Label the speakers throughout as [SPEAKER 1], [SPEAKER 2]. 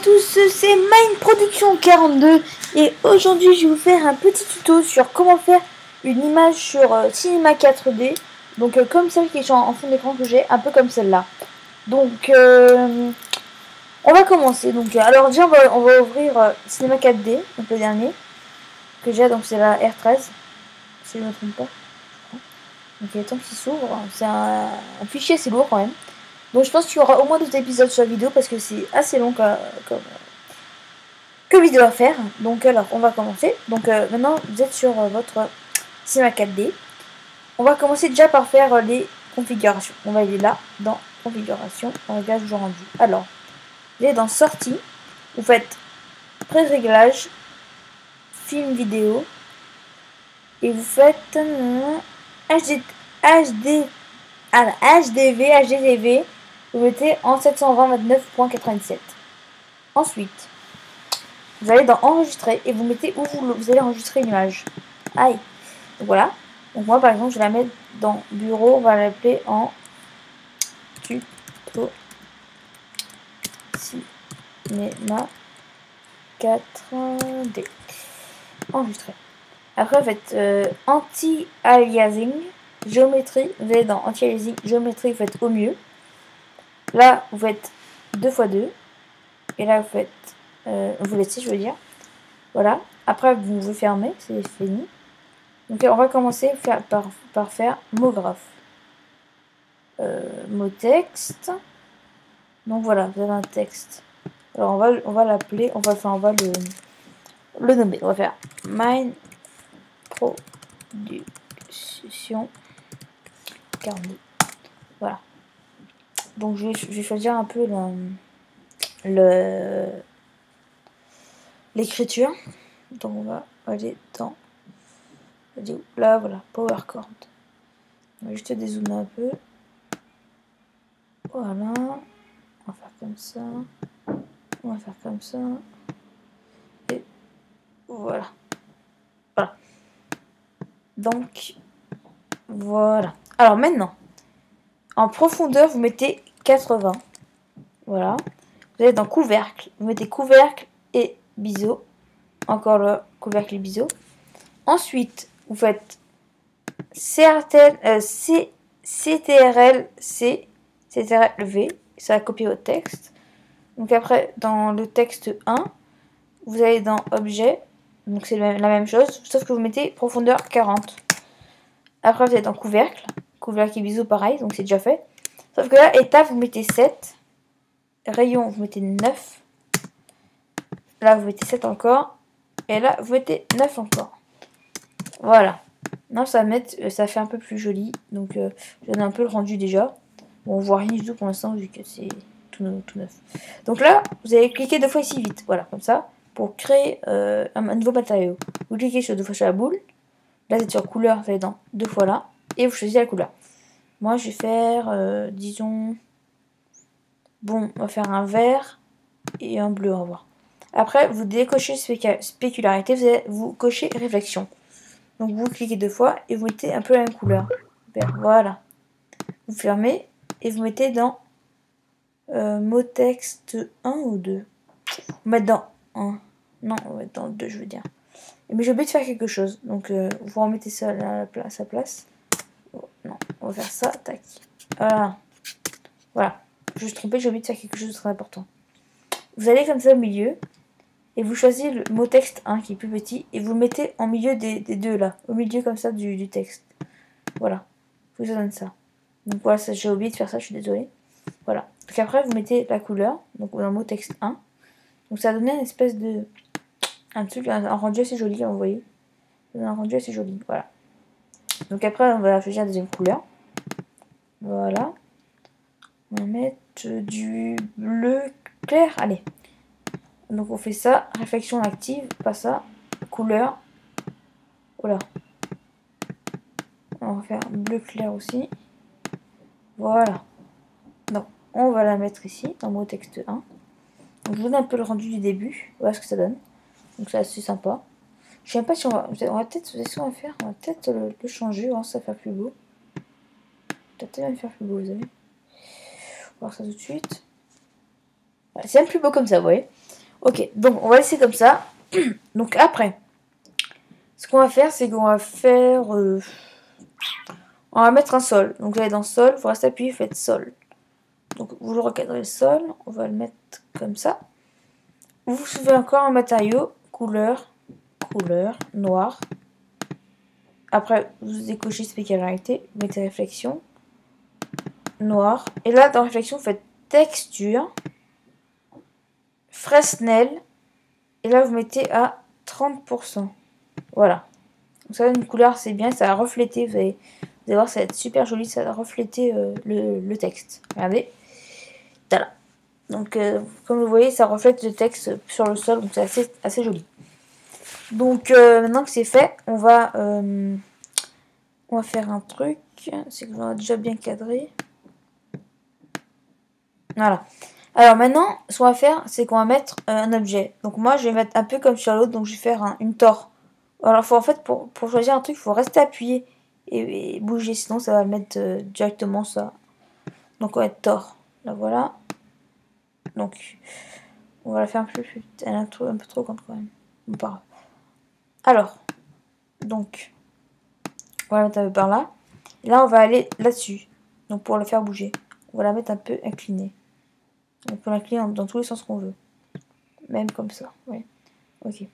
[SPEAKER 1] tous, c'est Mine Production 42 et aujourd'hui je vais vous faire un petit tuto sur comment faire une image sur Cinema 4D, donc comme celle qui est en fond d'écran que j'ai, un peu comme celle-là. Donc on va commencer. Donc alors déjà on va ouvrir Cinema 4D, donc le dernier que j'ai, donc c'est la R13 si je ne me trompe pas. Donc il y a le temps qu'il s'ouvre, c'est un fichier assez lourd quand même. Donc je pense qu'il y aura au moins 2 épisodes sur la vidéo parce que c'est assez long comme vidéo à faire. Donc alors on va commencer. Donc maintenant vous êtes sur votre Cinema 4D. On va commencer déjà par faire les configurations. On va aller là dans configuration, réglage jour rendu. Alors vous allez dans sortie, vous faites pré-réglage, film vidéo et vous faites HDV, vous mettez en 720-29.87. Ensuite, vous allez dans enregistrer et vous mettez où vous allez enregistrer une image. Aïe. Donc voilà. Donc moi par exemple je vais la mettre dans bureau, on va l'appeler en tuto cinéma 4D. Enregistrer. Après vous faites anti-aliasing, géométrie, vous allez dans anti-aliasing, géométrie, vous faites au mieux. Là vous faites 2x2 et là vous faites vous laissez, je veux dire. Voilà. Après vous fermez, c'est fini. Donc on va commencer par faire mot graphe. Mot texte. Donc voilà, vous avez un texte. Alors on va l'appeler, on va le nommer. On va faire Mine Production 42. Voilà. Donc je vais choisir un peu l'écriture. Donc on va aller dans là, voilà, Power Chord. On va juste dézoomer un peu. Voilà. On va faire comme ça. On va faire comme ça. Et voilà. Voilà. Donc, voilà. Alors maintenant, en profondeur, vous mettez 80. Voilà. Vous allez dans couvercle. Vous mettez couvercle et biseau. Encore le couvercle et biseau. Ensuite, vous faites CTRL-C, CTRL-V. Ça va copier votre texte. Donc après, dans le texte 1, vous allez dans objet. Donc c'est la même chose, sauf que vous mettez profondeur 40. Après, vous êtes dans couvercle. Couvercle et biseau, pareil, donc c'est déjà fait. Sauf que là, étape, vous mettez 7. Rayon, vous mettez 9. Là, vous mettez 7 encore. Et là, vous mettez 9 encore. Voilà. Non, ça fait un peu plus joli. Donc, je donne un peu le rendu déjà. Bon, on voit rien du tout pour l'instant, vu que c'est tout neuf. Donc là, vous allez cliquer 2 fois ici vite. Voilà, comme ça. Pour créer un nouveau matériau. Vous cliquez sur 2 fois sur la boule. Là, vous êtes sur couleur, vous allez dans 2 fois là. Et vous choisissez la couleur. Moi, je vais faire, disons... Bon, on va faire un vert et un bleu, on va voir. Après, vous décochez spécularité, vous cochez réflexion. Donc, vous cliquez 2 fois et vous mettez un peu la même couleur. Vert, voilà. Vous fermez et vous mettez dans mot texte 1 ou 2. On va mettre dans 1. Non, on va mettre dans 2, je veux dire. Mais j'ai oublié de faire quelque chose. Donc, vous remettez ça à sa place. Oh, non, on va faire ça. Tac. Voilà. Voilà. Je me suis trompée, j'ai oublié de faire quelque chose de très important. Vous allez comme ça au milieu. Et vous choisissez le mot texte 1 qui est plus petit. Et vous le mettez en milieu des deux là. Au milieu comme ça du texte. Voilà. Je vous donne ça. Donc voilà, j'ai oublié de faire ça, je suis désolée. Voilà. Donc après, vous mettez la couleur. Donc dans le mot texte 1. Donc ça a donné une espèce de... un rendu assez joli, vous voyez. Un rendu assez joli, voilà. Donc après, on va choisir la deuxième couleur. Voilà. On va mettre du bleu clair. Allez. Donc on fait ça. Réflexion active, pas ça. Couleur. Voilà. On va faire bleu clair aussi. Voilà. Donc on va la mettre ici, dans le mot texte 1. Donc je vous donne un peu le rendu du début. Voilà ce que ça donne. Donc c'est assez sympa. Je sais même pas si on va peut-être, ce qu'on va faire, on va peut-être le changer, voir si ça fait plus beau. Peut-être même faire plus beau, vous savez. On va voir ça tout de suite. Voilà, c'est même plus beau comme ça, vous voyez. Ok, donc on va laisser comme ça. Donc après, ce qu'on va faire, c'est qu'on va faire... on va mettre un sol. Donc vous allez dans sol, vous restez appuyé, vous faites sol. Donc vous le recadrez le sol, on va le mettre comme ça. Vous soulevez encore un matériau, couleur, noir. Après, vous décochez spécialité, vous mettez réflexion, noir. Et là, dans réflexion, vous faites texture, Fresnel. Et là, vous mettez à 30%. Voilà. Donc ça donne une couleur, c'est bien, ça va refléter. Vous allez voir, ça va être super joli, ça va refléter le texte. Regardez. Voilà. Donc, comme vous voyez, ça reflète le texte sur le sol, donc c'est assez joli. Donc, maintenant que c'est fait, on va faire un truc. C'est qu'on va déjà bien cadrer. Voilà. Alors maintenant, ce qu'on va faire, c'est qu'on va mettre un objet. Donc moi, je vais mettre un peu comme sur l'autre, donc je vais faire une tore. Alors, en fait, pour choisir un truc, il faut rester appuyé et bouger, sinon ça va mettre directement ça. Donc on va être tort. Là, voilà. Donc, on va la faire un peu plus. Elle est un peu trop grande quand même. Bon, pas grave. Alors, donc, on va la mettre un peu par là. Et là, on va aller là-dessus. Donc, pour le faire bouger, on va la mettre un peu inclinée. On peut l'incliner dans tous les sens qu'on veut. Même comme ça. Ouais. Ok.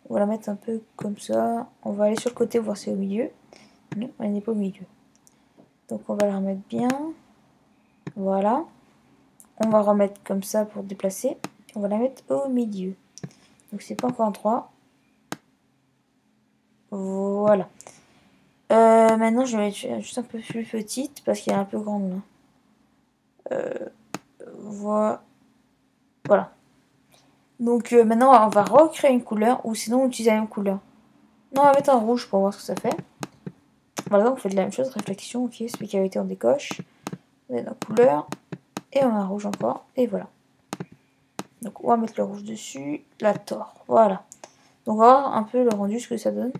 [SPEAKER 1] On va la mettre un peu comme ça. On va aller sur le côté voir si c'est au milieu. Non, elle n'est pas au milieu. Donc, on va la remettre bien. Voilà. On va remettre comme ça pour déplacer. On va la mettre au milieu. Donc, c'est pas encore droit. Voilà. Maintenant, je vais mettre juste un peu plus petite parce qu'elle est un peu grande là. Voilà. Donc maintenant, on va recréer une couleur ou sinon on utilise la même couleur. Non, on va mettre un rouge pour voir ce que ça fait. Voilà, donc on fait de la même chose. Réflexion, ok, spécialité, on décoche. On met la couleur et on a un rouge encore. Et voilà. Donc on va mettre le rouge dessus. La tore. Voilà. Donc on va voir un peu le rendu, ce que ça donne.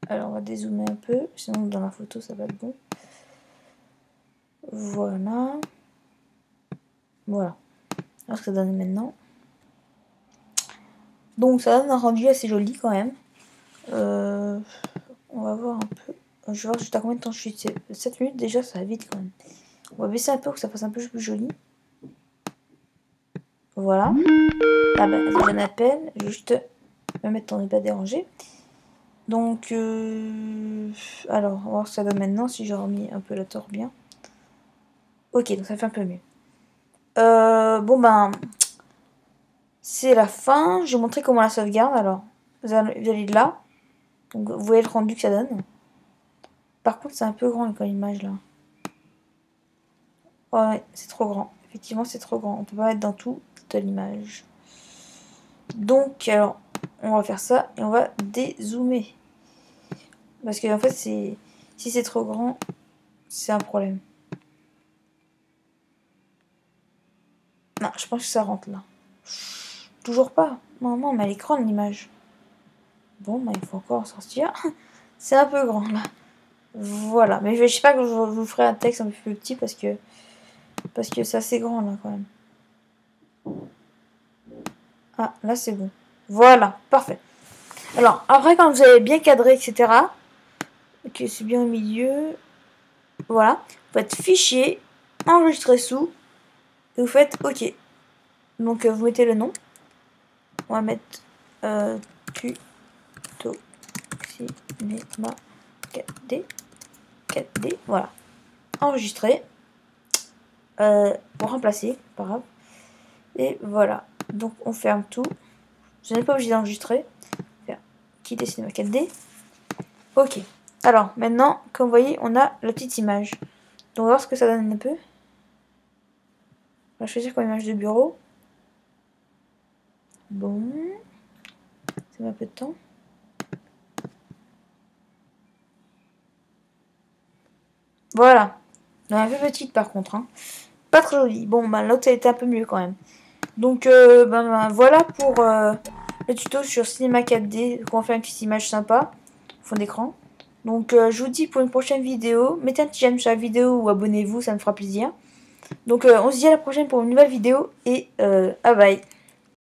[SPEAKER 1] Alors on va dézoomer un peu, sinon dans la photo ça va être bon. Voilà. Voilà. Alors ce que ça donne maintenant. Donc ça donne un rendu assez joli quand même. On va voir un peu. Je vais voir juste à combien de temps je suis. 7 minutes déjà, ça va vite quand même. On va baisser un peu pour que ça fasse un peu plus joli. Voilà. Ah bah, j'ai un appel. Juste me mettre en ne pas déranger. Donc, alors, on va voir ce que ça donne maintenant si j'ai remis un peu la tore bien. Ok, donc ça fait un peu mieux. Bon ben, c'est la fin. Je vais montrer comment la sauvegarde. Alors, vous allez là. Donc, vous voyez le rendu que ça donne. Par contre, c'est un peu grand comme image là. Oh ouais, c'est trop grand. Effectivement, c'est trop grand. On peut pas mettre dans toute l'image. Donc, alors, on va faire ça et on va dézoomer. Parce que en fait, si c'est trop grand, c'est un problème. Non, je pense que ça rentre là. Toujours pas. Non, mais elle est grande l'image. Bon, bah, il faut encore en sortir. C'est un peu grand là. Voilà. Mais je sais pas que je vous ferai un texte un peu plus petit parce que c'est assez grand là quand même. Ah, là c'est bon. Voilà, parfait. Alors, après, quand vous avez bien cadré, etc. Ok, c'est bien au milieu. Voilà. Vous faites fichier, enregistrer sous. Et vous faites OK. Donc, vous mettez le nom. On va mettre tuto cinéma 4D. 4D. Voilà. Enregistrer. Pour remplacer, pas grave. Et voilà. Donc, on ferme tout. Vous n'êtes pas obligé d'enregistrer. Faire quitter cinéma 4D. OK. Alors, maintenant, comme vous voyez, on a la petite image. Donc, on va voir ce que ça donne un peu. On va choisir comme image de bureau. Bon. Ça met un peu de temps. Voilà. Elle est un peu petite par contre. Hein. Pas très jolie. Bon, bah, l'autre, elle était un peu mieux quand même. Donc, voilà pour le tuto sur Cinéma 4D. On fait une petite image sympa. Fond d'écran. Donc, je vous dis pour une prochaine vidéo. Mettez un petit j'aime sur la vidéo ou abonnez-vous, ça me fera plaisir. Donc, on se dit à la prochaine pour une nouvelle vidéo. Et bye bye.